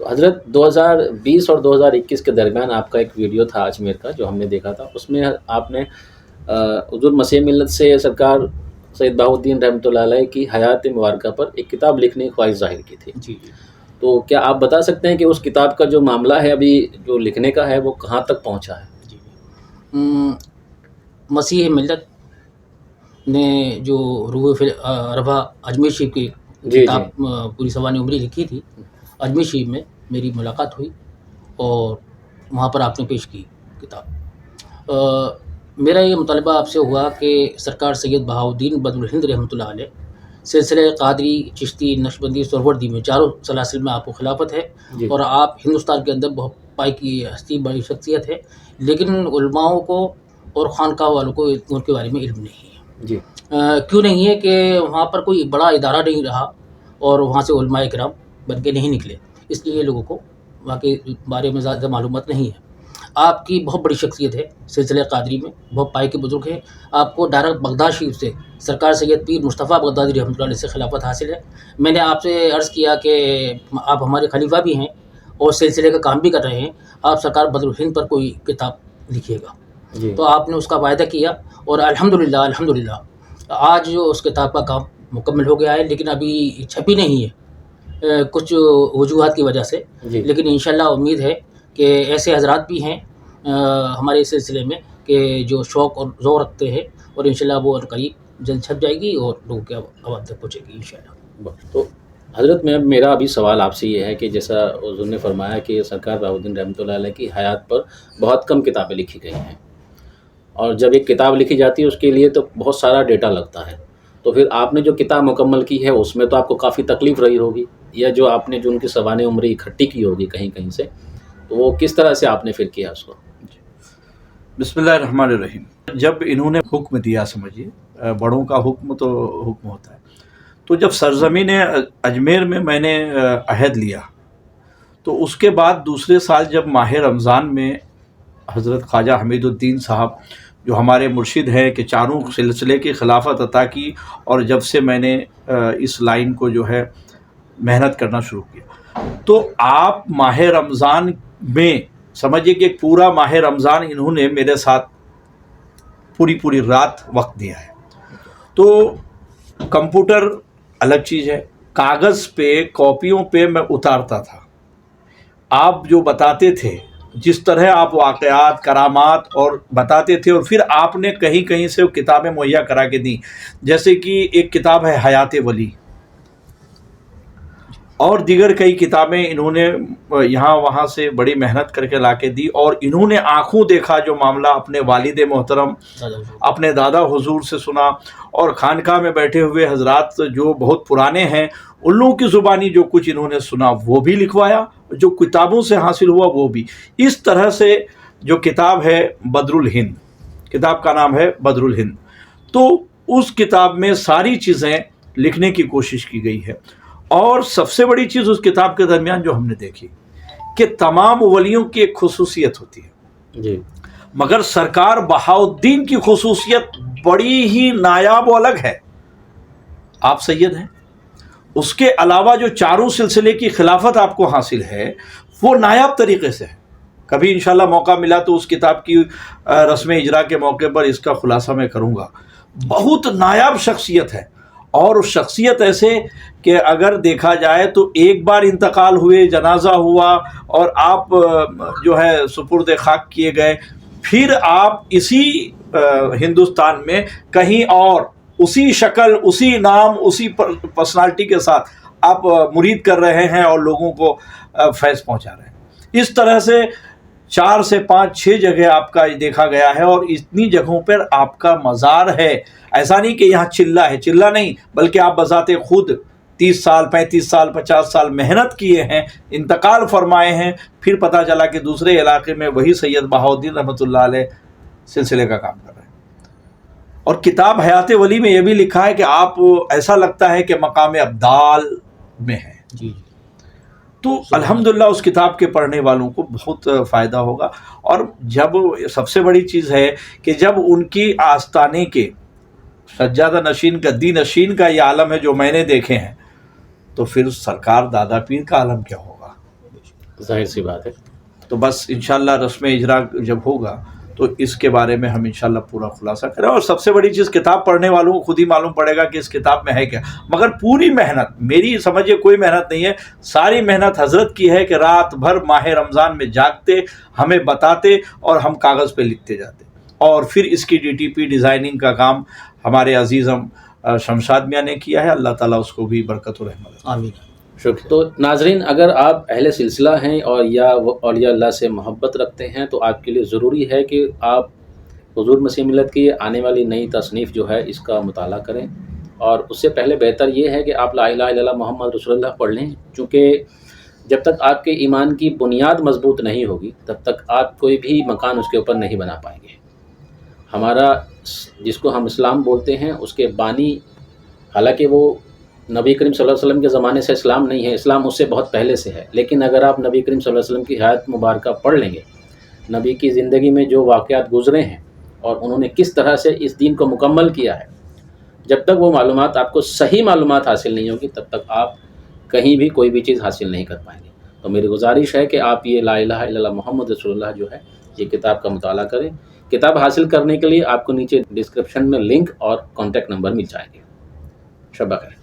تو حضرت 2020 اور 2021 کے درمیان آپ کا ایک ویڈیو تھا اجمیر کا جو ہم نے دیکھا تھا، اس میں آپ نے حضور مسیح ملت سے سرکار سید بہاء الدین رحمۃ اللہ علیہ کی حیات مبارکہ پر ایک کتاب لکھنے کی خواہش ظاہر کی تھی۔ جی جی تو کیا آپ بتا سکتے ہیں کہ اس کتاب کا جو معاملہ ہے ابھی جو لکھنے کا ہے وہ کہاں تک پہنچا ہے؟ جی مسیح ملت نے جو روح رفع اجمیر شریف کی جی جی کتاب پوری سوانح عمری لکھی تھی، اجمیر شریف میں میری ملاقات ہوئی اور وہاں پر آپ نے پیش کی کتاب۔ میرا یہ مطالبہ آپ سے ہوا کہ سرکار سید بہاء الدین بدر الہند رحمۃ اللہ علیہ سلسلہ قادری، چشتی، نقشبندی، سہروردی میں چاروں سلاسل میں آپ کو خلافت ہے جی اور آپ ہندوستان کے اندر بہت پائی کی ہستی، بڑی شخصیت ہے، لیکن علماؤں کو اور خانقاہ والوں کو ان کے بارے میں علم نہیں ہے۔ جی کیوں نہیں ہے کہ وہاں پر کوئی بڑا ادارہ نہیں رہا اور وہاں سے علماء کرام بن کے نہیں نکلے، اس لیے لوگوں کو وہاں کے بارے میں زیادہ معلومات نہیں ہے۔ آپ کی بہت بڑی شخصیت ہے سلسلہ قادری میں، بہت پائے کے بزرگ ہیں، آپ کو ڈائریکٹ بغداد شریف سے سرکار سید پیر مصطفیٰ بغدادی رحمۃ اللہ علیہ سے خلافت حاصل ہے۔ میں نے آپ سے عرض کیا کہ آپ ہمارے خلیفہ بھی ہیں اور سلسلے کا کام بھی کر رہے ہیں، آپ سرکار بدر الہند پر کوئی کتاب لکھیے گا۔ جی تو آپ نے اس کا وعدہ کیا اور الحمدللہ آج جو اس کتاب کا کام مکمل ہو گیا ہے، لیکن ابھی چھپی نہیں ہے کچھ وجوہات کی وجہ سے، جی لیکن انشاءاللہ امید ہے کہ ایسے حضرات بھی ہیں ہمارے سلسلے میں کہ جو شوق اور ذوق رکھتے ہیں، اور انشاءاللہ وہ قریب جلد چھپ جائے گی اور لوگوں کے آواز تک پہنچے گی انشاءاللہ۔ تو حضرت میرا ابھی سوال آپ سے یہ ہے کہ جیسا حضور نے فرمایا کہ سرکار بہاء الدین رحمۃ اللہ علیہ کی حیات پر بہت کم کتابیں لکھی گئی ہیں، اور جب ایک کتاب لکھی جاتی ہے اس کے لیے تو بہت سارا ڈیٹا لگتا ہے، تو پھر آپ نے جو کتاب مکمل کی ہے اس میں تو آپ کو کافی تکلیف رہی ہوگی، یا جو آپ نے جو ان کی سوانح عمری اکٹھی کی ہوگی کہیں کہیں سے، تو وہ کس طرح سے آپ نے پھر کیا اس کو؟ بسم اللہ الرحمن الرحیم۔ جب انہوں نے حکم دیا، سمجھیے بڑوں کا حکم تو حکم ہوتا ہے، تو جب سرزمین اجمیر میں نے عہد لیا، تو اس کے بعد دوسرے سال جب ماہ رمضان میں حضرت خواجہ حمید الدین صاحب جو ہمارے مرشد ہیں کہ چاروں سلسلے کی خلافت عطا کی، اور جب سے میں نے اس لائن کو جو ہے محنت کرنا شروع کیا، تو آپ ماہ رمضان میں سمجھیے کہ ایک پورا ماہ رمضان انہوں نے میرے ساتھ پوری رات وقت دیا ہے۔ تو کمپیوٹر الگ چیز ہے، کاغذ پہ کاپیوں پہ میں اتارتا تھا، آپ جو بتاتے تھے، جس طرح آپ واقعات، کرامات اور بتاتے تھے، اور پھر آپ نے کہیں کہیں سے وہ کتابیں مہیا کرا کے دیں، جیسے کہ ایک کتاب ہے حیات ولی، اور دیگر کئی کتابیں انہوں نے یہاں وہاں سے بڑی محنت کر کے لا کے دی، اور انہوں نے آنکھوں دیکھا جو معاملہ اپنے والد محترم، اپنے دادا حضور سے سنا، اور خانقاہ میں بیٹھے ہوئے حضرات جو بہت پرانے ہیں ان لوگوں کی زبانی جو کچھ انہوں نے سنا وہ بھی لکھوایا، جو کتابوں سے حاصل ہوا وہ بھی۔ اس طرح سے جو کتاب ہے بدر الہند، کتاب کا نام ہے بدر الہند، تو اس کتاب میں ساری چیزیں لکھنے کی کوشش کی گئی ہے۔ اور سب سے بڑی چیز اس کتاب کے درمیان جو ہم نے دیکھی کہ تمام ولیوں کی ایک خصوصیت ہوتی ہے، جی مگر سرکار بہاء الدین کی خصوصیت بڑی ہی نایاب و الگ ہے۔ آپ سید ہیں، اس کے علاوہ جو چاروں سلسلے کی خلافت آپ کو حاصل ہے وہ نایاب طریقے سے ہے۔ کبھی انشاءاللہ موقع ملا تو اس کتاب کی رسم اجرا کے موقع پر اس کا خلاصہ میں کروں گا۔ بہت نایاب شخصیت ہے، اور اس شخصیت ایسے کہ اگر دیکھا جائے تو ایک بار انتقال ہوئے، جنازہ ہوا، اور آپ جو ہے سپرد خاک کیے گئے، پھر آپ اسی ہندوستان میں کہیں اور اسی شکل، اسی نام، اسی پرسنالٹی کے ساتھ آپ مرید کر رہے ہیں اور لوگوں کو فیض پہنچا رہے ہیں۔ اس طرح سے 4 سے 5 6 جگہ آپ کا دیکھا گیا ہے، اور اتنی جگہوں پر آپ کا مزار ہے۔ ایسا نہیں کہ یہاں چلہ ہے، چلہ نہیں، بلکہ آپ بذات خود 30 سال 35 سال 50 سال محنت کیے ہیں، انتقال فرمائے ہیں، پھر پتہ چلا کہ دوسرے علاقے میں وہی سید بہاء الدین رحمۃ اللہ علیہ سلسلے کا کام کر رہے ہیں۔ اور کتاب حیات ولی میں یہ بھی لکھا ہے کہ آپ ایسا لگتا ہے کہ مقام ابدال میں ہیں۔ جی تو الحمدللہ اس کتاب کے پڑھنے والوں کو بہت فائدہ ہوگا۔ اور جب سب سے بڑی چیز ہے کہ جب ان کی آستانے کے سجادہ نشین، گدی نشین کا یہ عالم ہے جو میں نے دیکھے ہیں، تو پھر سرکار دادا پیر کا عالم کیا ہوگا۔ ظاہر سی بات ہے. تو بس انشاءاللہ رسم اجرا جب ہوگا تو اس کے بارے میں ہم انشاءاللہ پورا خلاصہ کریں. اور سب سے بڑی چیز کتاب پڑھنے والوں کو خود ہی معلوم پڑے گا کہ اس کتاب میں ہے کیا. مگر پوری محنت میری سمجھے کوئی محنت نہیں ہے، ساری محنت حضرت کی ہے کہ رات بھر ماہ رمضان میں جاگتے، ہمیں بتاتے اور ہم کاغذ پہ لکھتے جاتے. اور پھر اس کی ڈی ٹی پی ڈیزائننگ کا کام ہمارے عزیزم شمشاد میاں نے کیا ہے. اللہ تعالیٰ اس کو بھی برکت و رحمت عطا. آمین. شکریہ. تو ناظرین، اگر آپ اہل سلسلہ ہیں اور یا اولیاء اللہ سے محبت رکھتے ہیں تو آپ کے لیے ضروری ہے کہ آپ حضور مسیح ملت کی آنے والی نئی تصنیف جو ہے اس کا مطالعہ کریں. اور اس سے پہلے بہتر یہ ہے کہ آپ لا الہ الا اللہ محمد رسول اللہ پڑھ لیں، چونکہ جب تک آپ کے ایمان کی بنیاد مضبوط نہیں ہوگی تب تک آپ کوئی بھی مکان اس کے اوپر نہیں بنا پائیں گے. ہمارا جس کو ہم اسلام بولتے ہیں اس کے بانی، حالانکہ وہ نبی کریم صلی اللہ علیہ وسلم کے زمانے سے اسلام نہیں ہے، اسلام اس سے بہت پہلے سے ہے، لیکن اگر آپ نبی کریم صلی اللہ علیہ وسلم کی حیات مبارکہ پڑھ لیں گے، نبی کی زندگی میں جو واقعات گزرے ہیں اور انہوں نے کس طرح سے اس دین کو مکمل کیا ہے، جب تک وہ معلومات آپ کو صحیح معلومات حاصل نہیں ہوگی تب تک آپ کہیں بھی کوئی بھی چیز حاصل نہیں کر پائیں گے. تو میری گزارش ہے کہ آپ یہ لا الہ الا اللہ محمد رسول اللہ جو ہے یہ کتاب کا مطالعہ کریں. کتاب حاصل کرنے کے لیے آپ کو نیچے ڈسکرپشن میں لنک اور کانٹیکٹ نمبر مل جائیں گے. شب بخیر.